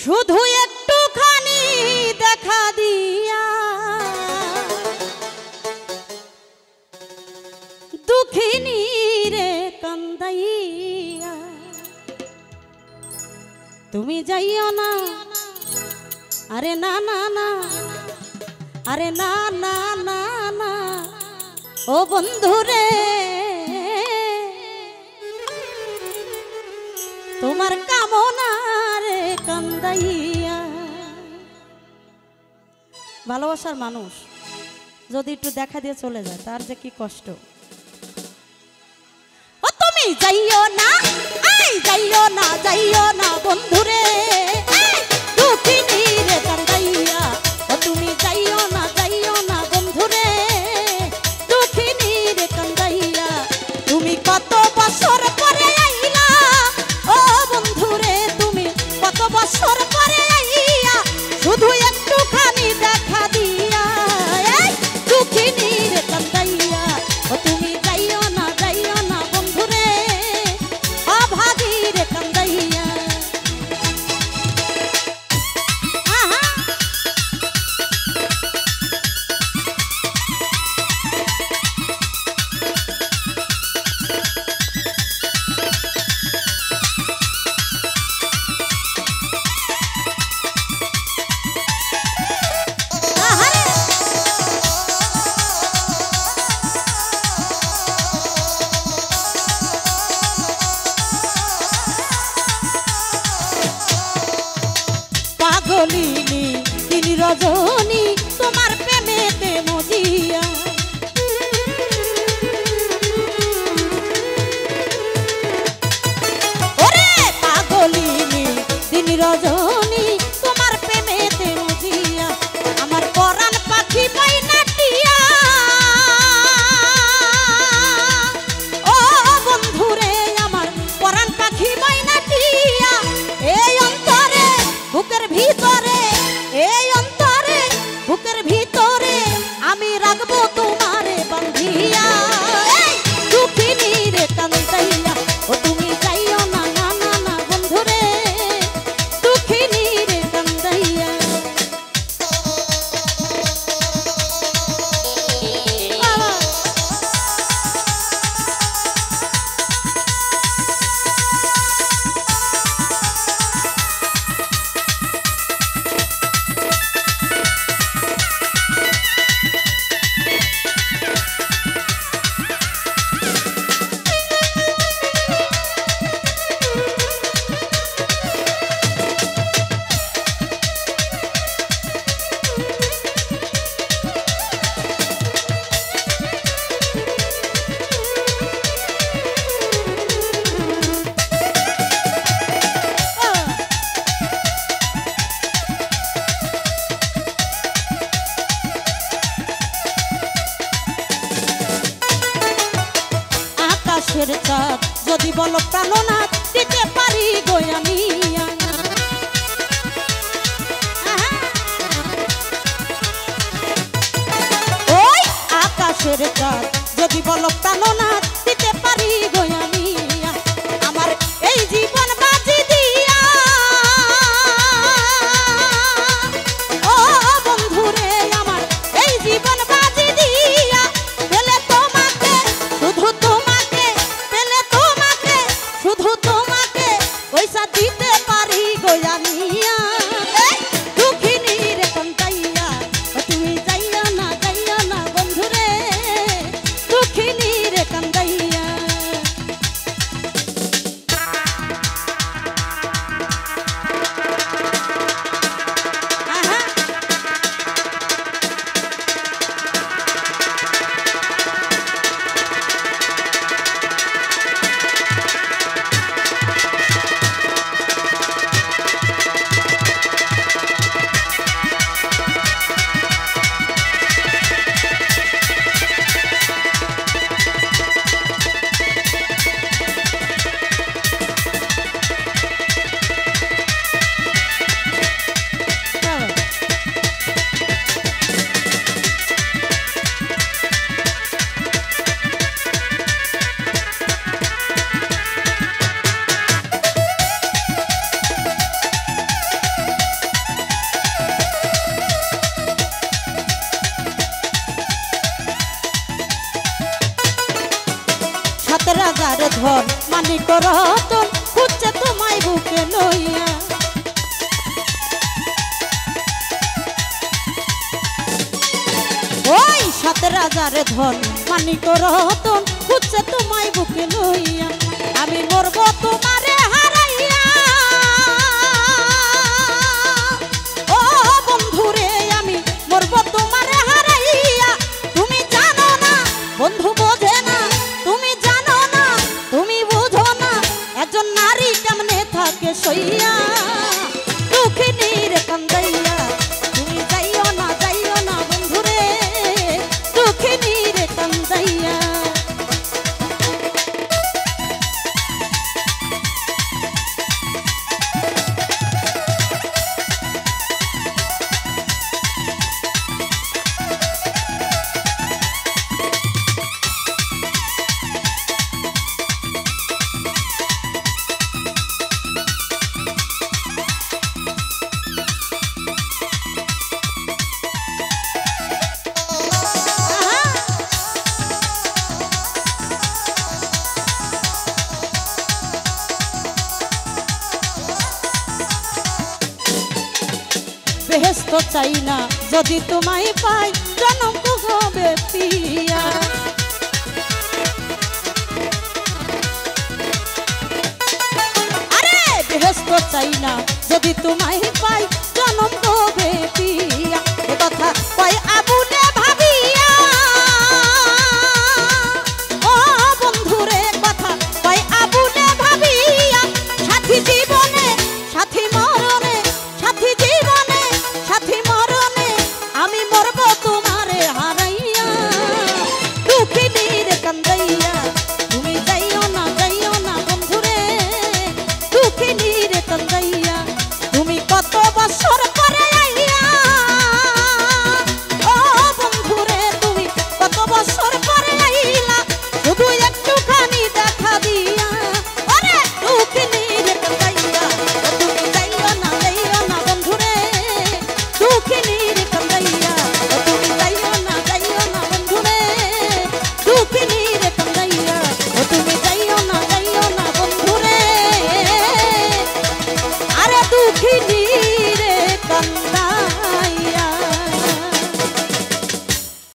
শুধু একটুখানি দেখা দিয়া দুঃখিনী রে কান্দাইয়া তুমি যাইও না, আরে না না না, আরে না না না না ও বন্ধুরে, তোমার কামনা রে কান্দাইয়া। ভালোবাসার মানুষ যদি একটু দেখা দিয়ে চলে যায় তার যে কি কষ্ট। ও তুমি যাইও না, আই যাইও না, যাইও না বন্ধুরে দুঃখিনী রে কান্দাইয়া। ও তুমি যাইও না, যাইও না বন্ধুরে দুঃখিনী রে কান্দাইয়া। তুমি কত বছর পরে আইলা ও বন্ধুরে, তুমি কত বছর পরে আইয়া শুধু একটুখানি দেখা দিয়া দুঃখিনী রে কান্দাইয়া। ও তুমি যাইও না, যাইও না বন্ধুরে অভাগী রে কান্দাইয়া। পাগলিনী দিন রজনী তোমার প্রেমেতে মজিয়া, ওরে পাগলিনী দিন রজনী তোমার প্রেমেতে মজিয়া। আমার পরাণ পাখি পাইনা টিয়া ও বন্ধুরে, আমার পরাণ পাখি পাইনা টিয়া। এই অন্তরে বুকের ভিতরে, এই অন্তরে বুকের ভিতরে আমি রাখবো তোমারে বাঁধিয়া দুঃখিনী রে কান্দাইয়া। ও তুমি যাইও না, না না না বন্ধুরে দুঃখিনী রে কান্দাইয়া। আকাশের চাঁদ যদি বলো প্রাণনাথ দিতে পারি গো আমি। ওই আকাশের চাঁদ যদি বলো প্রাণনাথ দিতে পারি গো আমি। আমার এই জীবন বাজি দিয়া ও বন্ধুরে, আমার এই জীবন বাজি দিয়া পেলে তোমাকে, শুধু তোমাকে, পেলে তোমাকে, শুধু তোমাকে পয়সা দিতে পারি গো আমি। দুঃখিনী রে কান্দাইয়া। ও তুমি যাইও না, যাইও না বন্ধুরে দুঃখিনী রে কান্দাইয়া। ধন মানিক রতন খুঁজছে তোমায় বুকে লইয়া। ওই 7,000 ধন মানিক রতন খুঁজছে তোমায় বুকে লইয়া। আমি মরবো তোমারে হারাইয়া ও বন্ধুরে, আমি মরবো তোমারে হারাইয়া। তুমি জানো না বন্ধু বোঝে না, তুমি জানো না তুমি বুঝো না, একজন নারী কেমনে থাকে সইয়া দুঃখিনীর কান্দাইয়া। তুমি যাইও না বন্ধুরে দুঃখিনীর কান্দাইয়া। বেহেশত চাই না যদি তোমায় পাই, জনম হবে পিয়া। আরে বেহেশত চাই না যদি তোমায় পাই,